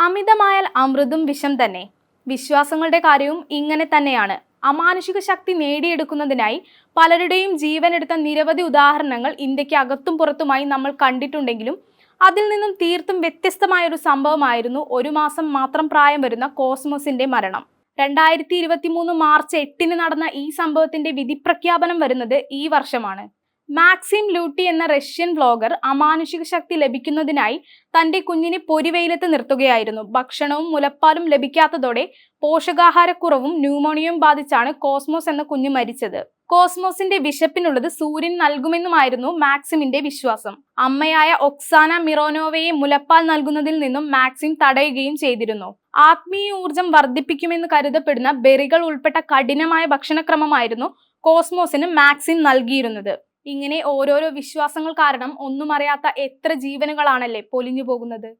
അമിതമായാൽ അമൃതും വിഷം തന്നെ. വിശ്വാസങ്ങളുടെ കാര്യവും ഇങ്ങനെ തന്നെയാണ്. അമാനുഷിക ശക്തി നേടിയെടുക്കുന്നതിനായി പലരുടെയും ജീവനെടുത്ത നിരവധി ഉദാഹരണങ്ങൾ ഇന്ത്യക്ക് അകത്തും പുറത്തുമായി നമ്മൾ കണ്ടിട്ടുണ്ടെങ്കിലും അതിൽ നിന്നും തീർത്തും വ്യത്യസ്തമായൊരു സംഭവമായിരുന്നു ഒരു മാസം മാത്രം പ്രായം വരുന്ന കോസ്മോസിന്റെ മരണം. 2023 മാർച്ച് 8 നടന്ന ഈ സംഭവത്തിന്റെ വിധിപ്രഖ്യാപനം വരുന്നത് ഈ വർഷമാണ്. മാക്സിം ലൂട്ടി എന്ന റഷ്യൻ വ്ലോഗർ അമാനുഷിക ശക്തി ലഭിക്കുന്നതിനായി തന്റെ കുഞ്ഞിനെ പൊരിവെയിലത്ത് നിർത്തുകയായിരുന്നു. ഭക്ഷണവും മുലപ്പാലും ലഭിക്കാത്തതോടെ പോഷകാഹാരക്കുറവും ന്യൂമോണിയയും ബാധിച്ചാണ് കോസ്മോസ് എന്ന കുഞ്ഞ് മരിച്ചത്. കോസ്മോസിന്റെ വിശപ്പിനുള്ളത് സൂര്യൻ നൽകുമെന്നുമായിരുന്നു മാക്സിമിന്റെ വിശ്വാസം. അമ്മയായ ഒക്സാന മിറോനോവയെ മുലപ്പാൽ നൽകുന്നതിൽ നിന്നും മാക്സിം തടയുകയും ചെയ്തിരുന്നു. ആത്മീയ ഊർജം വർദ്ധിപ്പിക്കുമെന്ന് കരുതപ്പെടുന്ന ബെറികൾ ഉൾപ്പെട്ട കഠിനമായ ഭക്ഷണക്രമമായിരുന്നു കോസ്മോസിന് മാക്സിം നൽകിയിരുന്നത്. ഇങ്ങനെ ഓരോരോ വിശ്വാസങ്ങൾ കാരണം ഒന്നും അറിയാത്ത എത്ര ജീവനുകളാണല്ലേ പൊലിഞ്ഞു പോകുന്നത്.